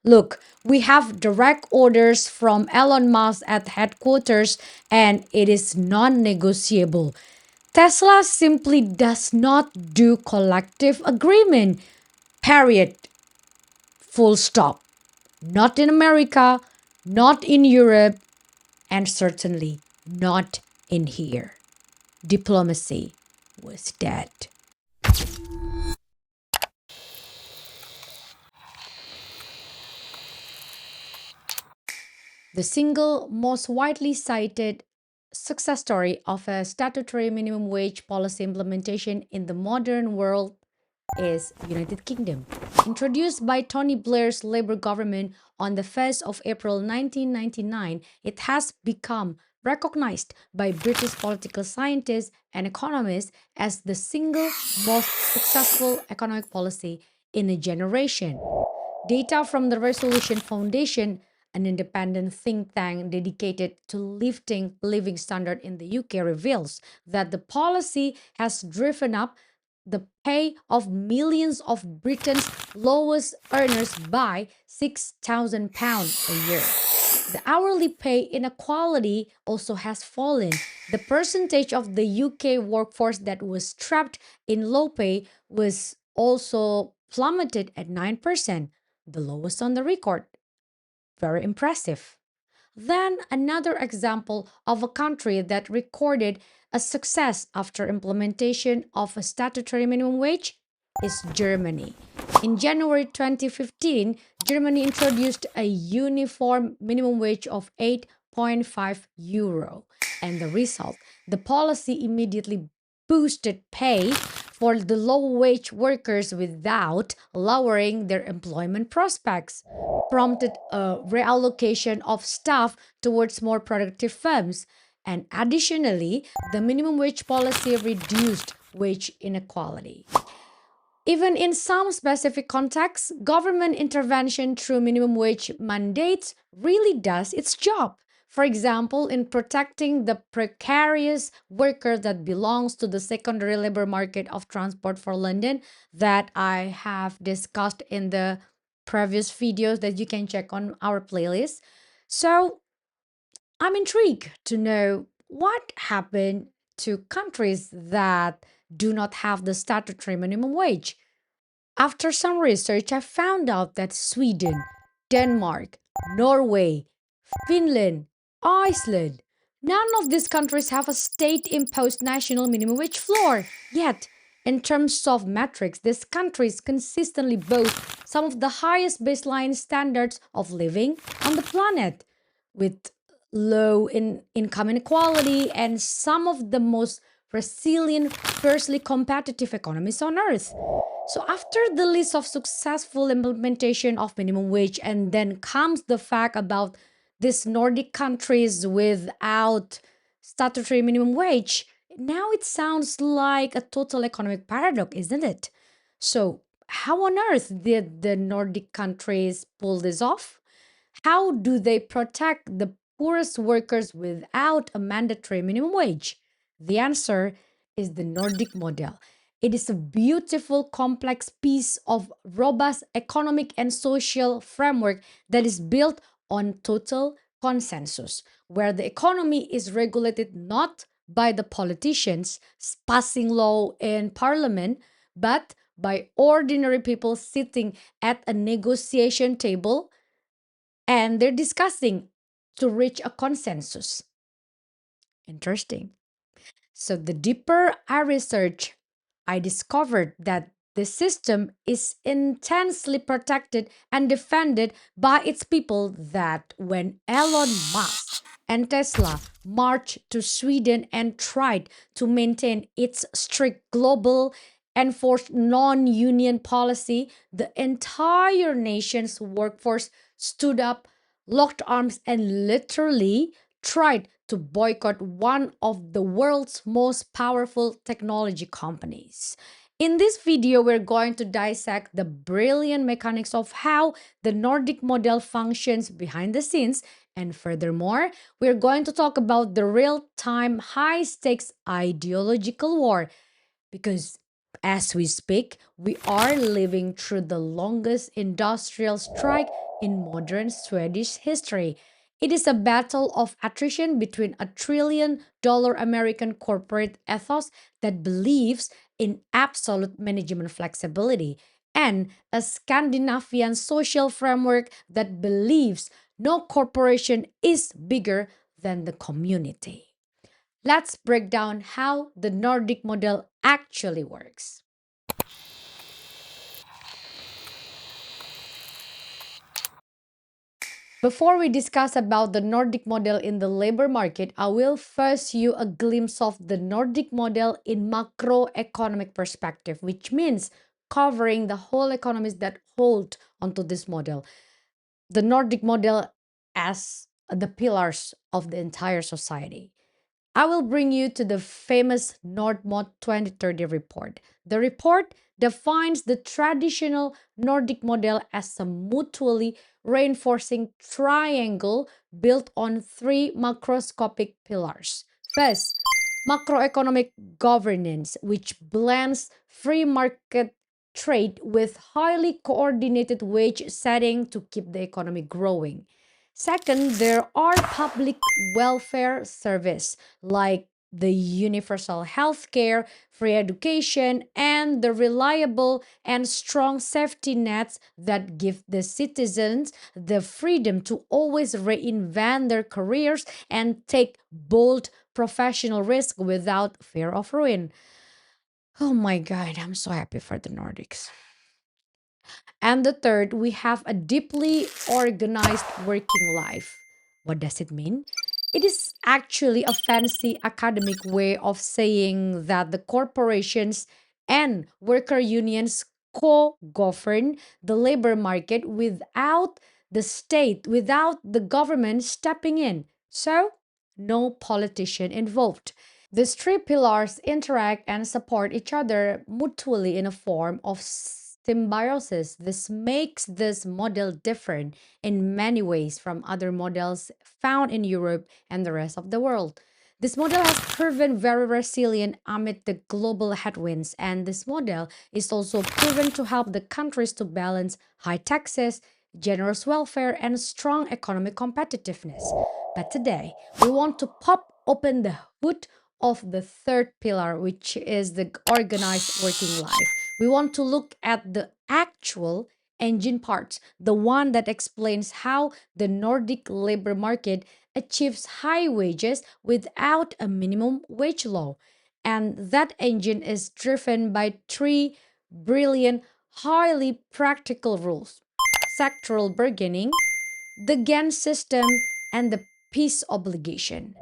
Look, we have direct orders from Elon Musk at headquarters, and it is non negotiable. Tesla simply does not do collective agreement. Period. Full stop. Not in America, not in Europe, and certainly not in here. Diplomacy was dead. The single most widely cited success story of a statutory minimum wage policy implementation in the modern world is United Kingdom. Introduced by Tony Blair's Labour government on the 1st of April 1999, it has become recognized by British political scientists and economists as the single most successful economic policy in a generation. Data from the Resolution Foundation, an independent think tank dedicated to lifting living standard in the UK, reveals that the policy has driven up the pay of millions of Britain's lowest earners by £6,000 a year. The hourly pay inequality also has fallen. The percentage of the UK workforce that was trapped in low pay was also plummeted at 9%, the lowest on the record. Very impressive. Then another example of a country that recorded a success after implementation of a statutory minimum wage is Germany. In January 2015, Germany introduced a uniform minimum wage of 8.5 euro. And the result, the policy immediately boosted pay for the low wage workers without lowering their employment prospects, prompted a reallocation of staff towards more productive firms. And additionally, the minimum wage policy reduced wage inequality. Even in some specific contexts, government intervention through minimum wage mandates really does its job. For example, in protecting the precarious worker that belongs to the secondary labor market of transport for London that I have discussed in the previous videos that you can check on our playlist. So, I'm intrigued to know what happened to countries that do not have the statutory minimum wage. After some research, I found out that Sweden, Denmark, Norway, Finland, Iceland, none of these countries have a state imposed national minimum wage floor. Yet, in terms of metrics, these countries consistently boast some of the highest baseline standards of living on the planet, with low income inequality and some of the most resilient, fiercely competitive economies on earth. So after the list of successful implementation of minimum wage, and then comes the fact about these Nordic countries without statutory minimum wage, now it sounds like a total economic paradox, isn't it? So how on earth did the Nordic countries pull this off? How do they protect the poorest workers without a mandatory minimum wage? The answer is the Nordic model. It is a beautiful, complex piece of robust economic and social framework that is built on total consensus, where the economy is regulated not by the politicians passing law in parliament, but by ordinary people sitting at a negotiation table, and they're discussing to reach a consensus. Interesting. So, the deeper I researched, I discovered that the system is intensely protected and defended by its people. That when Elon Musk and Tesla marched to Sweden and tried to maintain its strict global enforced non-union policy, the entire nation's workforce stood up, locked arms, and literally tried to boycott one of the world's most powerful technology companies. In this video, we're going to dissect the brilliant mechanics of how the Nordic model functions behind the scenes. And furthermore, we're going to talk about the real time, high stakes ideological war. Because As we speak, we are living through the longest industrial strike in modern Swedish history. It is a battle of attrition between a $1 trillion American corporate ethos that believes in absolute management flexibility and a Scandinavian social framework that believes no corporation is bigger than the community. Let's break down how the Nordic model actually works. Before we discuss about the Nordic model in the labor market, I will first you a glimpse of the Nordic model in macroeconomic perspective, which means covering the whole economies that hold onto this model. The Nordic model as the pillars of the entire society. I will bring you to the famous NordMod 2030 report. The report defines the traditional Nordic model as a mutually reinforcing triangle built on three macroscopic pillars. First, macroeconomic governance, which blends free market trade with highly coordinated wage setting to keep the economy growing. Second, there are public welfare service like the universal health care, free education, and the reliable and strong safety nets that give the citizens the freedom to always reinvent their careers and take bold professional risk without fear of ruin. Oh my God, I'm so happy for the Nordics. And the third, we have a deeply organized working life. What does it mean? It is actually a fancy academic way of saying that the corporations and worker unions co govern the labor market without the state, without the government stepping in. So, no politician involved. These three pillars interact and support each other mutually in a form of symbiosis. This makes this model different in many ways from other models found in Europe and the rest of the world. This model has proven very resilient amid the global headwinds, and this model is also proven to help the countries to balance high taxes, generous welfare, and strong economic competitiveness. But today, we want to pop open the hood of the third pillar, which is the organized working life. We want to look at the actual engine parts, the one that explains how the Nordic labor market achieves high wages without a minimum wage law. And that engine is driven by three brilliant, highly practical rules: sectoral bargaining, the GAN system, and the peace obligation.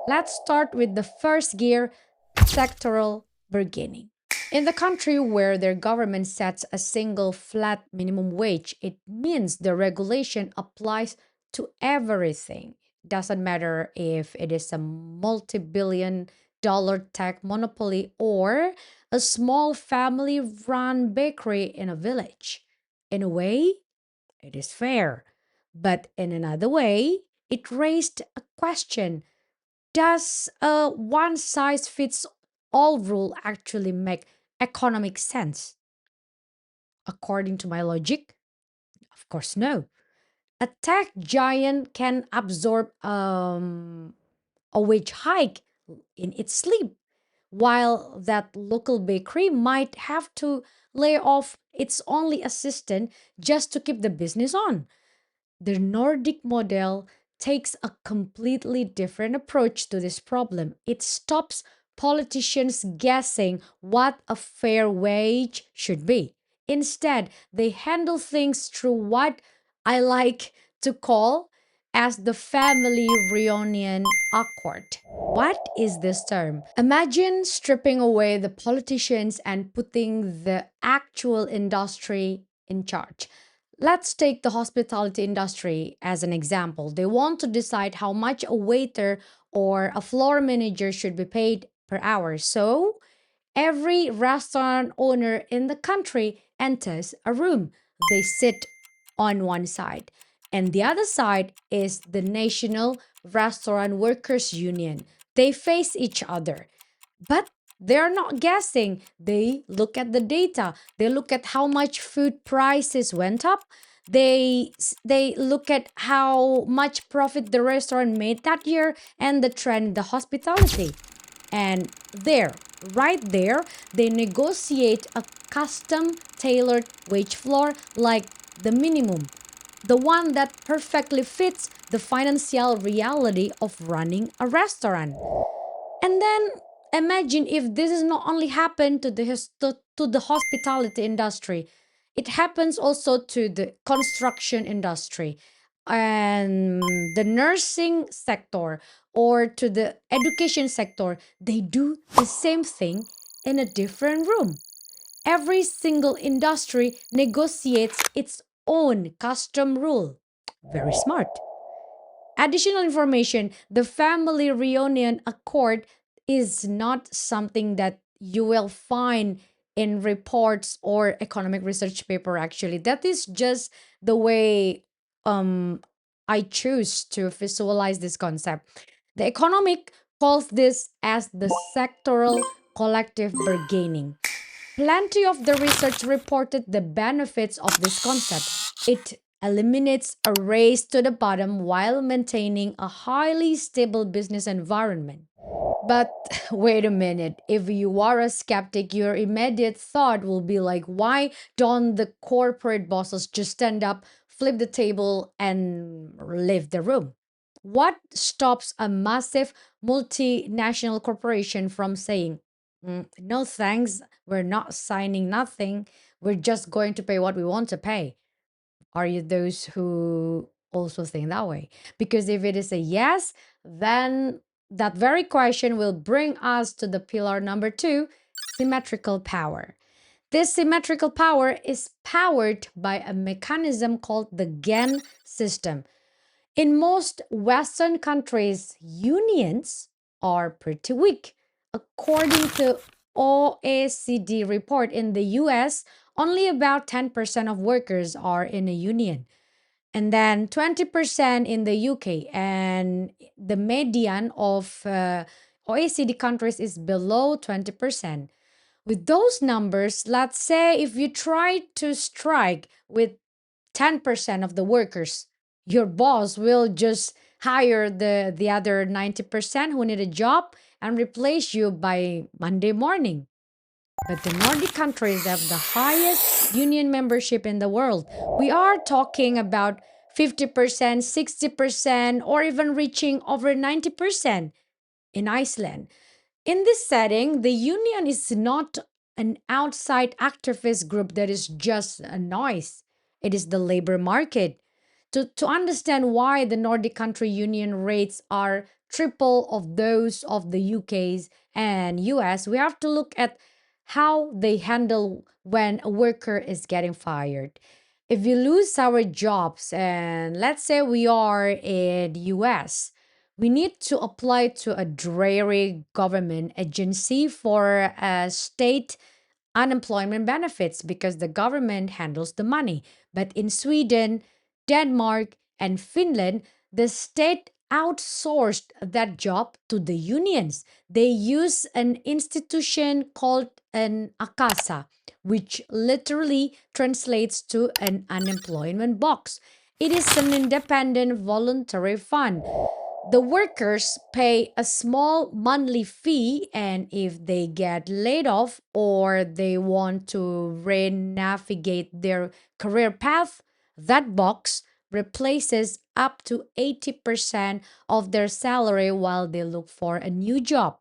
Let's start with the first gear, sectoral bargaining. In the country where their government sets a single flat minimum wage, it means the regulation applies to everything. Doesn't matter if it is a multi-billion-dollar tech monopoly or a small family run bakery in a village. In a way, it is fair. But in another way, it raised a question: does a one size fits all rule actually make economic sense? According to my logic, of course, no. A tech giant can absorb a wage hike in its sleep, while that local bakery might have to lay off its only assistant just to keep the business on. The Nordic model takes a completely different approach to this problem. It stops politicians guessing what a fair wage should be. Instead, they handle things through what I like to call as the family reunion accord. What is this term? Imagine stripping away the politicians and putting the actual industry in charge. Let's take the hospitality industry as an example. They want to decide how much a waiter or a floor manager should be paid per hour. So, every restaurant owner in the country enters a room. They sit on one side, and the other side is the National Restaurant Workers Union. They face each other. But They are not guessing. They look at the data. They look at how much food prices went up. They look at how much profit the restaurant made that year and the trend in the hospitality. And there, right there, they negotiate a custom tailored wage floor like the minimum, the one that perfectly fits the financial reality of running a restaurant. And then imagine if this is not only happened to to the hospitality industry, it happens also to the construction industry and the nursing sector or to the education sector. They do the same thing in a different room. Every single industry negotiates its own custom rule. Very smart. Additional information: the family reunion accord is not something that you will find in reports or economic research paper. Actually, that is just the way um I choose to visualize this concept. The economic calls this as the sectoral collective bargaining. Plenty of the research reported the benefits of this concept. It eliminates a race to the bottom while maintaining a highly stable business environment. But wait a minute, if you are a skeptic, your immediate thought will be like, why don't the corporate bosses just stand up, flip the table, and leave the room? What stops a massive multinational corporation from saying, no thanks, we're not signing nothing, we're just going to pay what we want to pay? Are you those who also think that way? Because if it is a yes, then that very question will bring us to the pillar number two: symmetrical power. This symmetrical power is powered by a mechanism called the GAN system. In most Western countries, unions are pretty weak. According to OECD report in the US, only about 10% of workers are in a union, and then 20% in the UK, and the median of OECD countries is below 20%. With those numbers, let's say if you try to strike with 10% of the workers, your boss will just hire the other 90% who need a job and replace you by Monday morning. But the Nordic countries have the highest union membership in the world. We are talking about 50%, 60%, or even reaching over 90% in Iceland. In this setting, the union is not an outside activist group that is just a noise. It is the labor market. To understand why the Nordic country union rates are triple of those of the UK's and US, we have to look at how they handle when a worker is getting fired. If we lose our jobs, and let's say we are in the US, we need to apply to a dreary government agency for state unemployment benefits because the government handles the money. But in Sweden, Denmark, and Finland, the state outsourced that job to the unions. They use an institution called an A-kassa, which literally translates to an unemployment box. It is an independent voluntary fund. The workers pay a small monthly fee, and if they get laid off or they want to re-navigate their career path, that box replaces up to 80% of their salary while they look for a new job.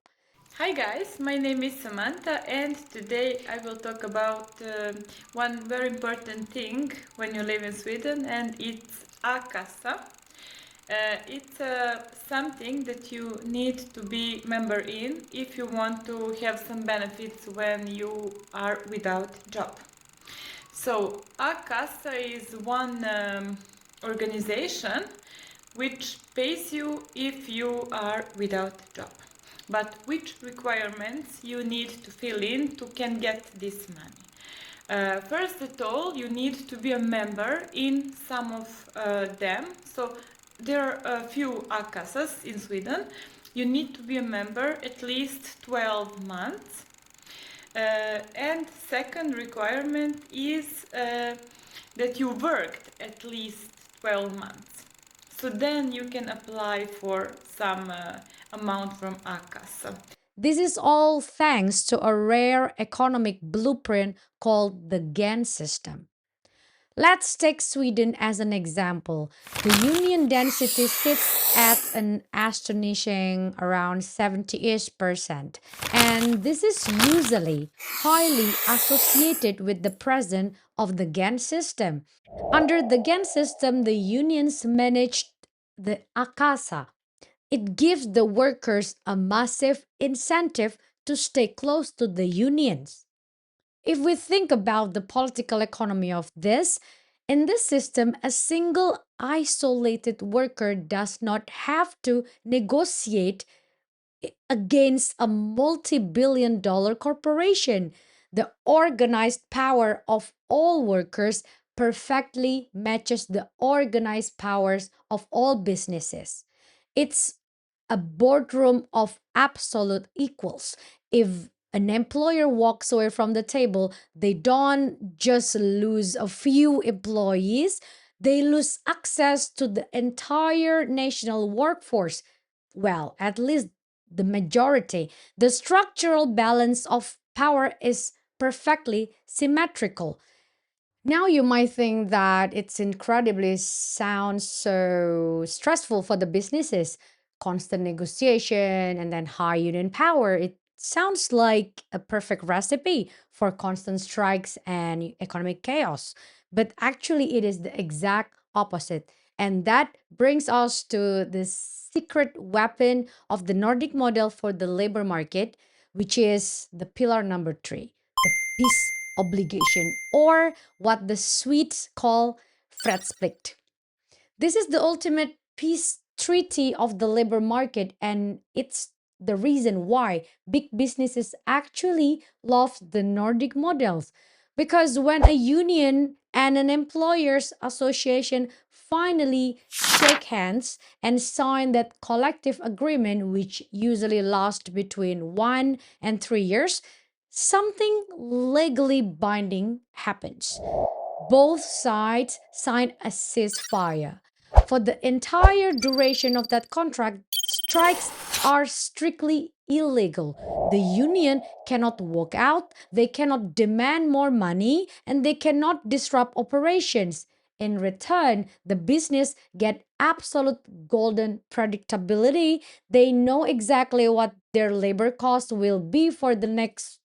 Hi guys, my name is Samantha, and today I will talk about one very important thing when you live in Sweden, and it's A-kassa. It's something that you need to be member in if you want to have some benefits when you are without job. So A-kassa is one organization which pays you if you are without job. But which requirements you need to fill in to can get this money? First of all, you need to be a member in some of them. So there are a few A-kassas in Sweden. You need to be a member at least 12 months. And second requirement is that you worked at least 12 months. So then you can apply for some amount from A-kassa. This is all thanks to a rare economic blueprint called the GAN system. Let's take Sweden as an example. The union density sits at an astonishing around 70-ish%, and this is usually highly associated with the presence of the GAN system. Under the GAN system, the unions managed the A-kassa. It gives the workers a massive incentive to stay close to the unions. If we think about the political economy of this, in this system, a single isolated worker does not have to negotiate against a multi billion-dollar corporation. The organized power of all workers perfectly matches the organized powers of all businesses. It's a boardroom of absolute equals. If an employer walks away from the table, they don't just lose a few employees, they lose access to the entire national workforce. Well, at least the majority. The structural balance of power is perfectly symmetrical. Now you might think that it's incredibly sounds so stressful for the businesses, constant negotiation and then high union power. It sounds like a perfect recipe for constant strikes and economic chaos. But actually it is the exact opposite. And that brings us to the secret weapon of the Nordic model for the labor market, which is the pillar number 3, the peace obligation, or what the Swedes call fredsplikt. This is the ultimate peace treaty of the labor market, and it's the reason why big businesses actually love the Nordic models. Because when a union and an employers association finally shake hands and sign that collective agreement, which usually lasts between 1 and 3 years, something legally binding happens. Both sides sign a ceasefire. For the entire duration of that contract, strikes are strictly illegal. The union cannot walk out, they cannot demand more money, and they cannot disrupt operations. In return, the business get absolute golden predictability. They know exactly what their labor cost will be for the next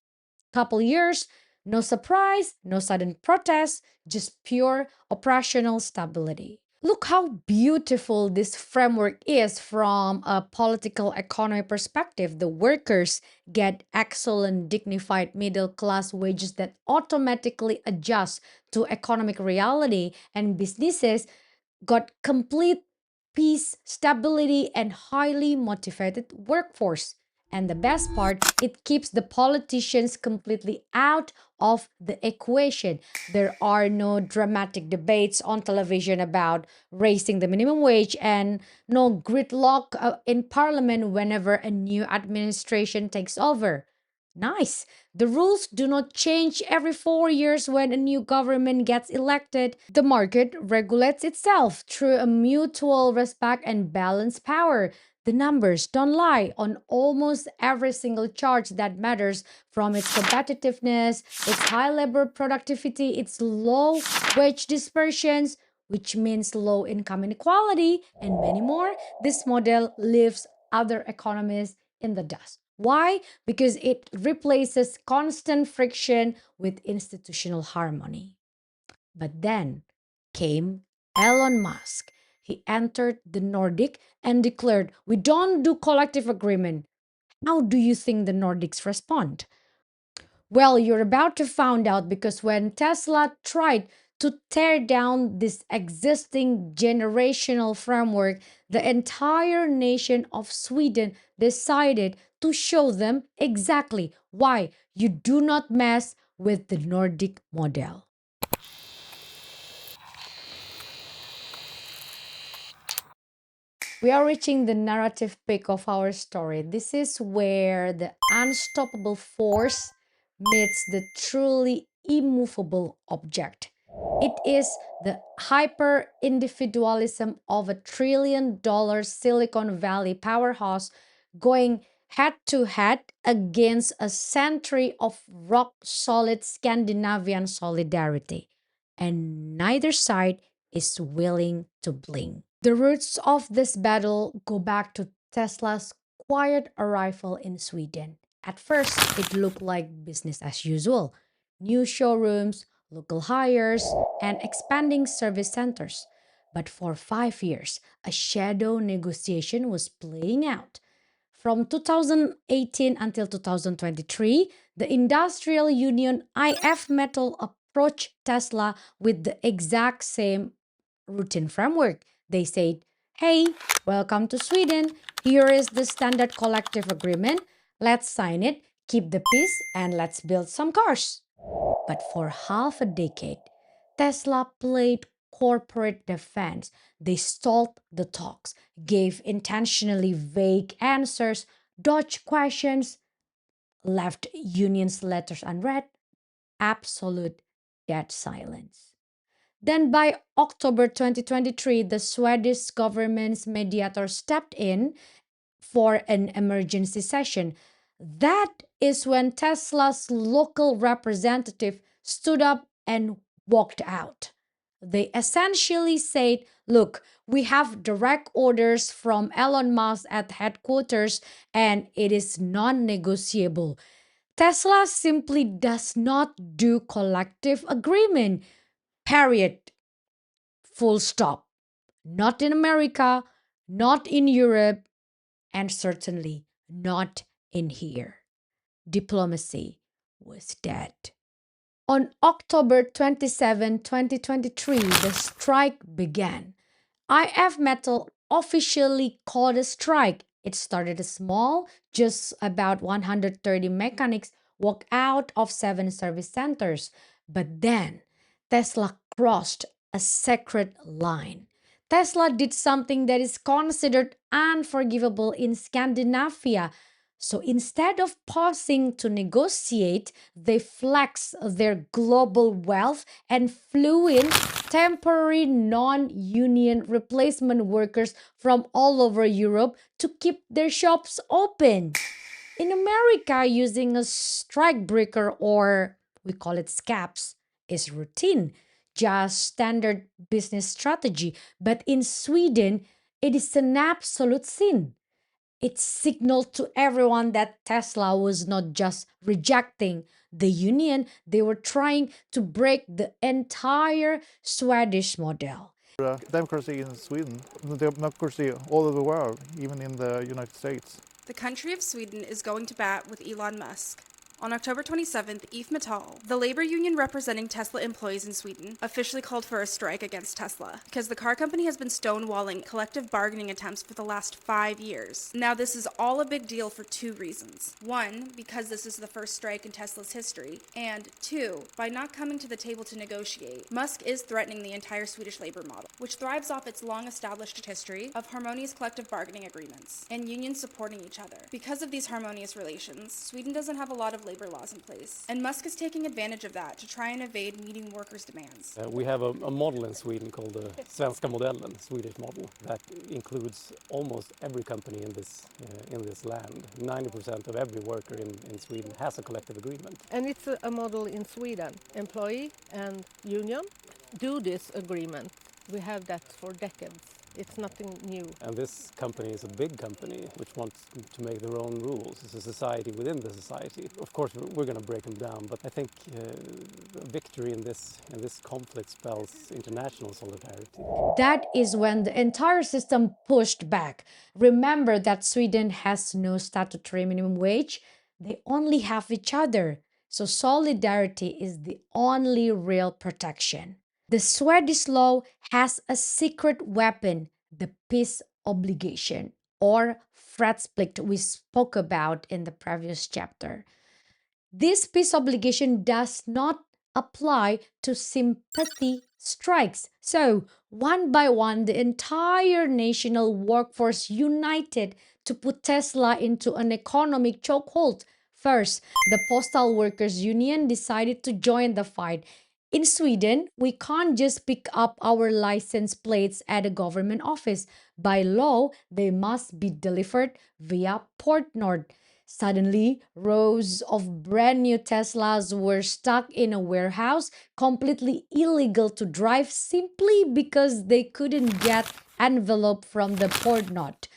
couple years. No surprise, no sudden protest, just pure operational stability. Look how beautiful this framework is from a political economy perspective. The workers get excellent, dignified middle class wages that automatically adjust to economic reality, and businesses got complete peace, stability, and highly motivated workforce. And the best part, it keeps the politicians completely out of the equation. There are no dramatic debates on television about raising the minimum wage and no gridlock in parliament whenever a new administration takes over. Nice. The rules do not change every 4 years when a new government gets elected. The market regulates itself through a mutual respect and balanced power. The numbers don't lie on almost every single chart that matters, from its competitiveness, its high labor productivity, its low wage dispersions, which means low income inequality, and many more. This model leaves other economies in the dust. Why? Because it replaces constant friction with institutional harmony. But then came Elon Musk. He entered the Nordic and declared, "We don't do collective agreement." How do you think the Nordics respond? Well, you're about to find out, because when Tesla tried to tear down this existing generational framework, the entire nation of Sweden decided to show them exactly why you do not mess with the Nordic model. We are reaching the narrative peak of our story. This is where the unstoppable force meets the truly immovable object. It is the hyper individualism of $1 trillion Silicon Valley powerhouse going head to head against a century of rock solid Scandinavian solidarity. And neither side is willing to blink. The roots of this battle go back to Tesla's quiet arrival in Sweden. At first, it looked like business as usual: new showrooms, local hires, and expanding service centers. But for 5 years, a shadow negotiation was playing out. From 2018 until 2023, the industrial union IF Metall approached Tesla with the exact same routine framework. They said, "Hey, welcome to Sweden. Here is the standard collective agreement. Let's sign it, keep the peace, and let's build some cars." But for half a decade, Tesla played corporate defense. They stalled the talks, gave intentionally vague answers, dodged questions, left unions' letters unread, absolute dead silence. Then by October 2023, the Swedish government's mediator stepped in for an emergency session. That is when Tesla's local representative stood up and walked out. They essentially said, "Look, we have direct orders from Elon Musk at headquarters and it is non negotiable. Tesla simply does not do collective agreement. Period. Full stop. Not in America, not in Europe, and certainly not in here." Diplomacy was dead. On October 27, 2023, the strike began. IF Metal officially called a strike. It started small, just about 130 mechanics walked out of 7 service centers. But then Tesla crossed a sacred line. Tesla did something that is considered unforgivable in Scandinavia. So instead of pausing to negotiate, they flexed their global wealth and flew in temporary non union replacement workers from all over Europe to keep their shops open. In America, using a strikebreaker, or we call it SCAPs, is routine, just standard business strategy. But in Sweden, it is an absolute sin. It signaled to everyone that Tesla was not just rejecting the union, they were trying to break the entire Swedish model. Democracy in Sweden, the democracy all over the world, even in the United States. The country of Sweden is going to bat with Elon Musk. On October 27th, IF Metall, the labor union representing Tesla employees in Sweden, officially called for a strike against Tesla because the car company has been stonewalling collective bargaining attempts for the last 5 years. Now, this is all a big deal for 2 reasons. 1, because this is the first strike in Tesla's history, and 2, by not coming to the table to negotiate, Musk is threatening the entire Swedish labor model, which thrives off its long-established history of harmonious collective bargaining agreements and unions supporting each other. Because of these harmonious relations, Sweden doesn't have a lot of labor laws in place, and Musk is taking advantage of that to try and evade meeting workers' demands. We have a model in Sweden called the Svenska Modellen, Swedish model, that includes almost every company in this land. 90% of every worker in Sweden has a collective agreement. And it's a model in Sweden. Employee and union do this agreement. We have that for decades. It's nothing new. And this company is a big company which wants to make their own rules. It's a society within the society. Of course, we're going to break them down, but I think a victory in this conflict spells international solidarity. That is when the entire system pushed back. Remember that Sweden has no statutory minimum wage. They only have each other. So solidarity is the only real protection. The Swedish law has a secret weapon, the peace obligation, or fredsplikt we spoke about in the previous chapter. This peace obligation does not apply to sympathy strikes. So, one by one, the entire national workforce united to put Tesla into an economic chokehold. First, the Postal Workers Union decided to join the fight. In Sweden, we can't just pick up our license plates at a government office. By law, they must be delivered via Port Nord. Suddenly, rows of brand new Teslas were stuck in a warehouse, completely illegal to drive simply because they couldn't get envelope from the Port Nord.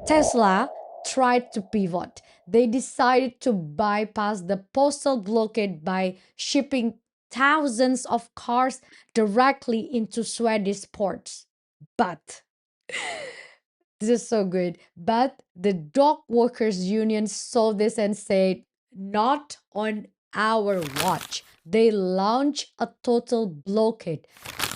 Tesla tried to pivot. They decided to bypass the postal blockade by shipping thousands of cars directly into Swedish ports. But this is so good. But the dock workers union saw this and said, not on our watch. They launched a total blockade.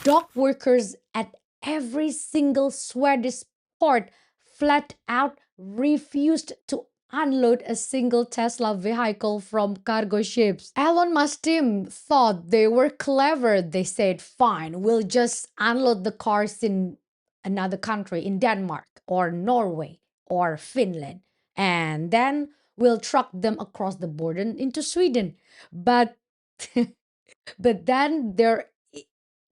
Dock workers at every single Swedish port flat out refused to unload a single Tesla vehicle from cargo ships. Elon Musk team thought they were clever. They said, fine, we'll just unload the cars in another country, in Denmark or Norway or Finland, and then we'll truck them across the border into Sweden. But but then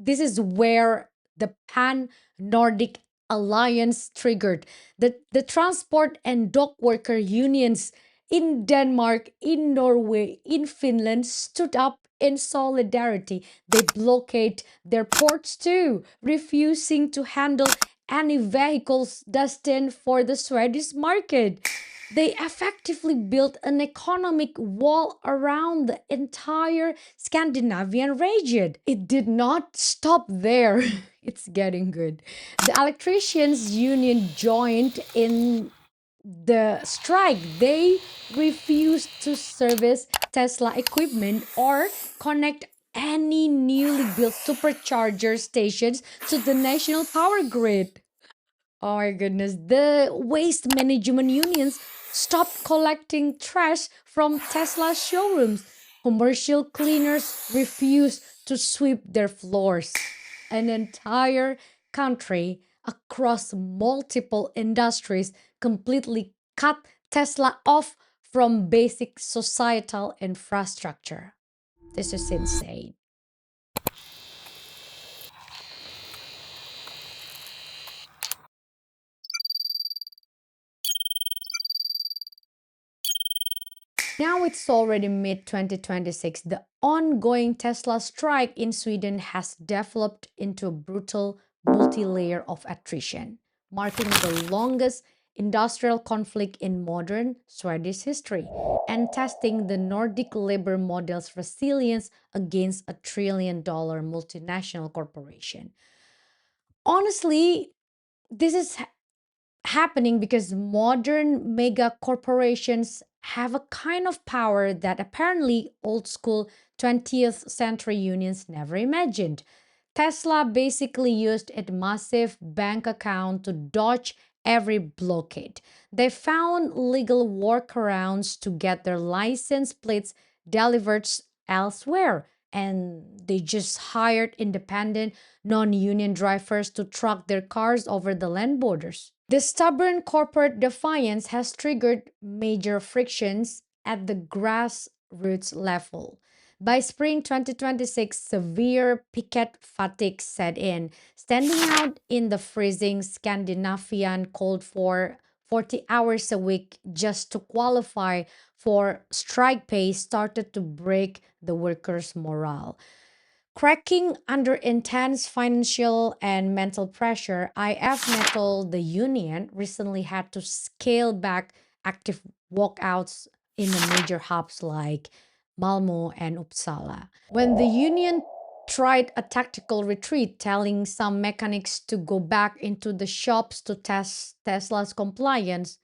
this is where the pan Nordic alliance triggered. The transport and dock worker unions in Denmark, in Norway, in Finland stood up in solidarity. They blockade their ports too, refusing to handle any vehicles destined for the Swedish market. They effectively built an economic wall around the entire Scandinavian region. It did not stop there. It's getting good. The electricians union joined in the strike. They refused to service Tesla equipment or connect any newly built supercharger stations to the national power grid. Oh my goodness. The waste management unions stopped collecting trash from Tesla showrooms. Commercial cleaners refused to sweep their floors. An entire country across multiple industries completely cut Tesla off from basic societal infrastructure. This is insane. Now it's already mid 2026. The ongoing Tesla strike in Sweden has developed into a brutal multi layer of attrition, marking the longest industrial conflict in modern Swedish history and testing the Nordic labor model's resilience against a $1 trillion multinational corporation. Honestly, this is happening because modern mega corporations have a kind of power that apparently old school 20th century unions never imagined. Tesla basically used its massive bank account to dodge every blockade. They found legal workarounds to get their license plates delivered elsewhere. And they just hired independent, non union drivers to truck their cars over the land borders. This stubborn corporate defiance has triggered major frictions at the grassroots level. By spring 2026, severe picket fatigue set in. Standing out in the freezing Scandinavian cold for 40 hours a week just to qualify for strike pay started to break the workers' morale. Cracking under intense financial and mental pressure, IF Metal, the union, recently had to scale back active walkouts in the major hubs like Malmo and Uppsala. When the union tried a tactical retreat, telling some mechanics to go back into the shops to test Tesla's compliance,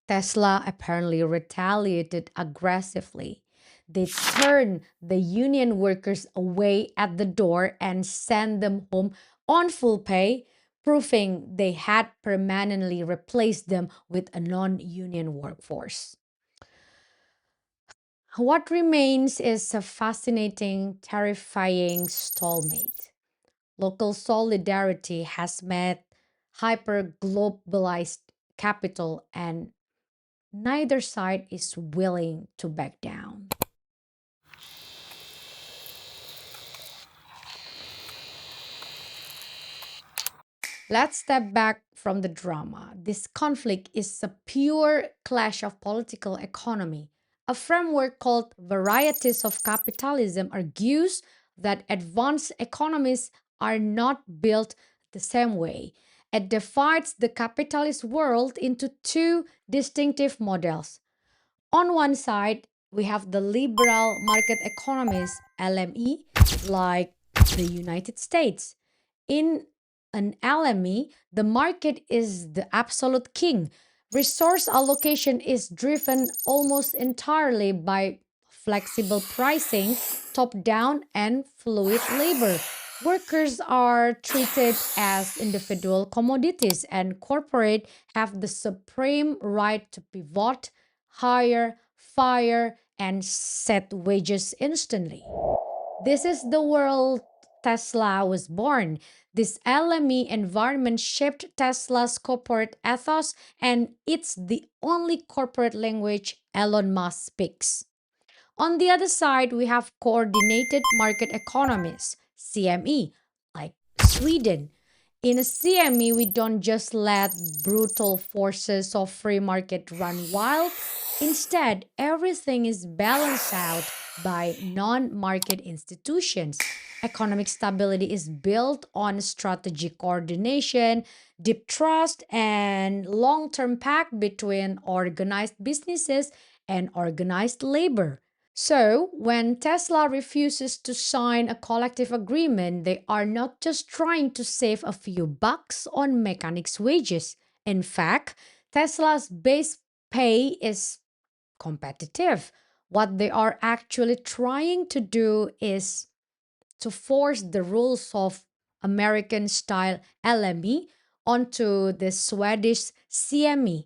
Tesla apparently retaliated aggressively. They turned the union workers away at the door and sent them home on full pay, proving they had permanently replaced them with a non union workforce. What remains is a fascinating, terrifying stalemate. Local solidarity has met hyper globalized capital and neither side is willing to back down. Let's step back from the drama. This conflict is a pure clash of political economy. A framework called Varieties of Capitalism argues that advanced economies are not built the same way. It divides the capitalist world into two distinctive models. On one side, we have the liberal market economies, LME, like the United States. In an LME, the market is the absolute king. Resource allocation is driven almost entirely by flexible pricing, top down, and fluid labor. Workers are treated as individual commodities, and corporate have the supreme right to pivot, hire, fire, and set wages instantly. This is the world Tesla was born. This LME environment shaped Tesla's corporate ethos, and it's the only corporate language Elon Musk speaks. On the other side, we have coordinated market economies, CME, like Sweden. In a CME, we don't just let brutal forces of free market run wild. Instead, everything is balanced out by non market institutions. Economic stability is built on strategic coordination, deep trust, and long term pact between organized businesses and organized labor. So, when Tesla refuses to sign a collective agreement, they are not just trying to save a few bucks on mechanics' wages. In fact, Tesla's base pay is competitive. What they are actually trying to do is to force the rules of American style LME onto the Swedish CME.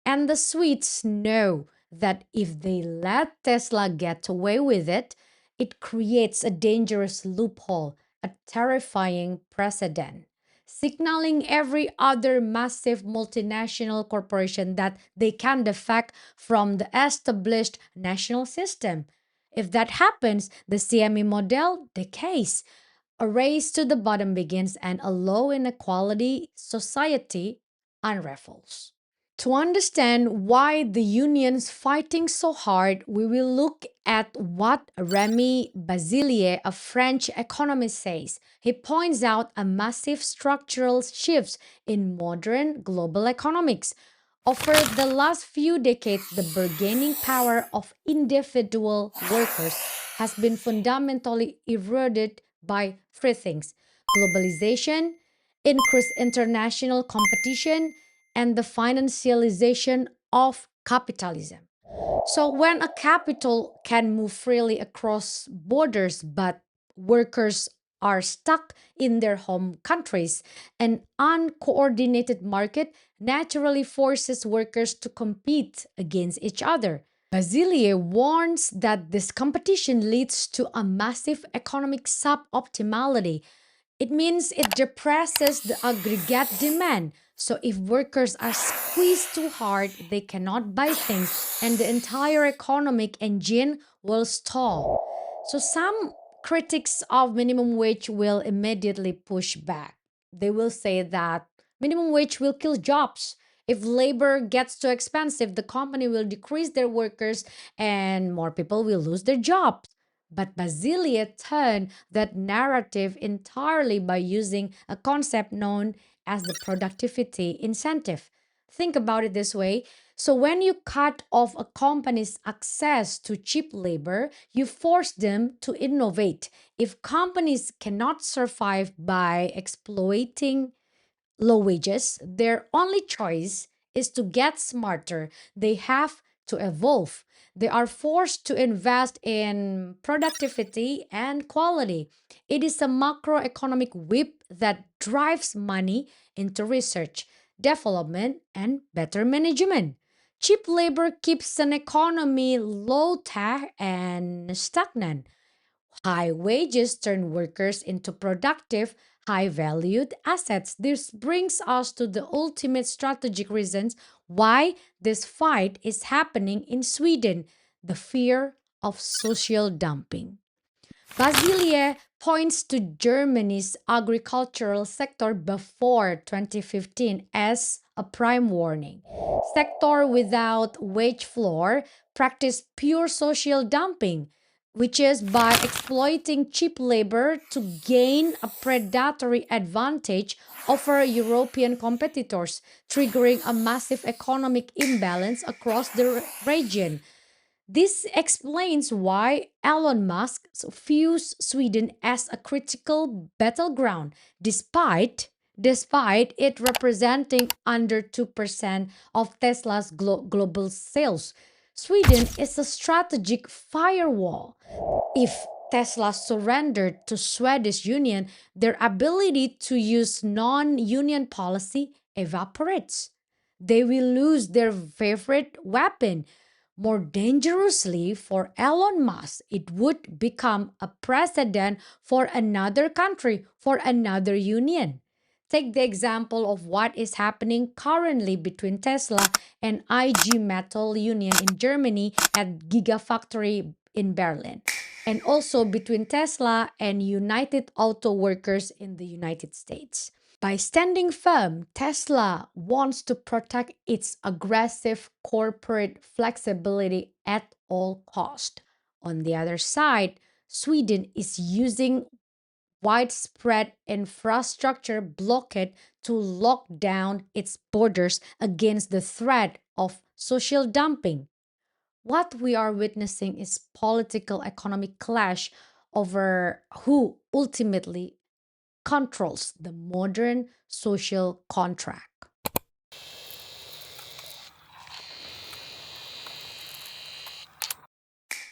And the Swedes know that if they let Tesla get away with it, it creates a dangerous loophole, a terrifying precedent, signaling every other massive multinational corporation that they can defect from the established national system. If that happens, the CME model decays. A race to the bottom begins, and a low inequality society unravels. To understand why the union's fighting so hard, we will look at what Remy Basilier, a French economist, says. He points out a massive structural shifts in modern global economics. Over the last few decades, the bargaining power of individual workers has been fundamentally eroded by three things: globalization, increased international competition, and the financialization of capitalism. So, when a capital can move freely across borders, but workers are stuck in their home countries, an uncoordinated market naturally forces workers to compete against each other. Basilier warns that this competition leads to a massive economic suboptimality. It means it depresses the aggregate demand. So if workers are squeezed too hard, they cannot buy things and the entire economic engine will stall. So some critics of minimum wage will immediately push back. They will say that minimum wage will kill jobs. If labor gets too expensive, the company will decrease their workers and more people will lose their jobs. But Basilier turned that narrative entirely by using a concept known as the productivity incentive. Think about it this way. So, when you cut off a company's access to cheap labor, you force them to innovate. If companies cannot survive by exploiting low wages, their only choice is to get smarter. They have to evolve. They are forced to invest in productivity and quality. It is a macroeconomic whip that drives money into research, development, and better management. Cheap labor keeps an economy low tech and stagnant. High wages turn workers into productive, high valued assets. This brings us to the ultimate strategic reasons why this fight is happening in Sweden, the fear of social dumping. Basile points to Germany's agricultural sector before 2015 as a prime warning. Sector without wage floor practice pure social dumping, which is by exploiting cheap labor to gain a predatory advantage over European competitors, triggering a massive economic imbalance across the region. This explains why Elon Musk views Sweden as a critical battleground, despite it representing under 2% of Tesla's global sales. Sweden is a strategic firewall. If Tesla surrendered to Swedish Union, their ability to use non-union policy evaporates. They will lose their favorite weapon. More dangerously, for Elon Musk, it would become a precedent for another country, for another union. Take the example of what is happening currently between Tesla and IG Metall Union in Germany at Gigafactory in Berlin, and also between Tesla and United Auto Workers in the United States. By standing firm, Tesla wants to protect its aggressive corporate flexibility at all cost. On the other side, Sweden is using widespread infrastructure blockade to lock down its borders against the threat of social dumping. What we are witnessing is political economic clash over who ultimately controls the modern social contract.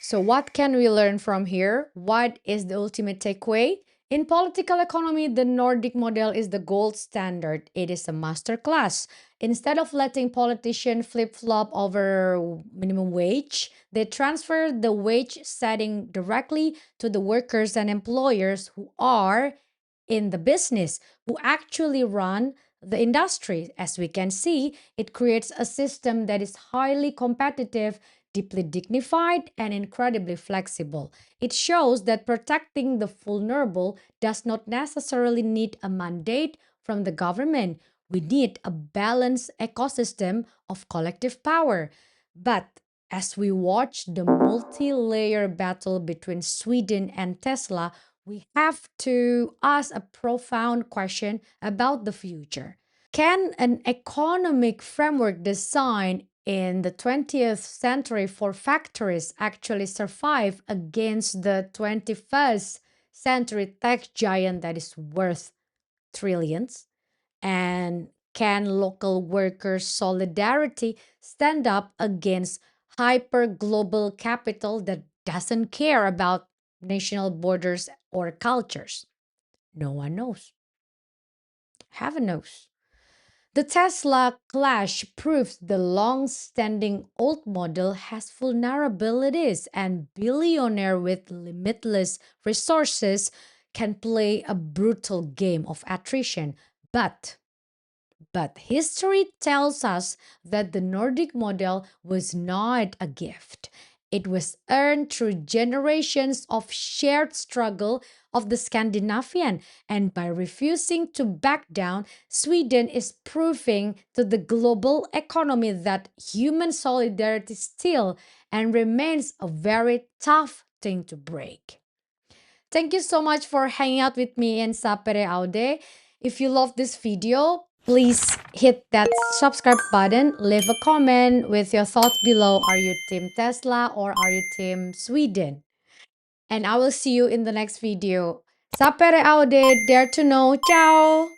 So, what can we learn from here? What is the ultimate takeaway? In political economy, the Nordic model is the gold standard. It is a master class. Instead of letting politicians flip flop over minimum wage, they transfer the wage setting directly to the workers and employers who are in the business, who actually run the industry. As we can see, it creates a system that is highly competitive, deeply dignified, and incredibly flexible. It shows that protecting the vulnerable does not necessarily need a mandate from the government. We need a balanced ecosystem of collective power. But as we watch the multi layer battle between Sweden and Tesla, we have to ask a profound question about the future. Can an economic framework designed in the 20th century for factories actually survive against the 21st century tech giant that is worth trillions? And can local workers' solidarity stand up against hyper global capital that doesn't care about national borders or cultures? No one knows. Heaven knows. The Tesla clash proves the long standing old model has vulnerabilities, and billionaire with limitless resources can play a brutal game of attrition. But history tells us that the Nordic model was not a gift. It was earned through generations of shared struggle of the Scandinavian, and by refusing to back down, Sweden is proving to the global economy that human solidarity still and remains a very tough thing to break. Thank you so much for hanging out with me in Sapere Aude. If you love this video, please hit that subscribe button, leave a comment with your thoughts below. Are you team Tesla or are you team Sweden? And I will see you in the next video. Sapere Aude, dare to know. Ciao!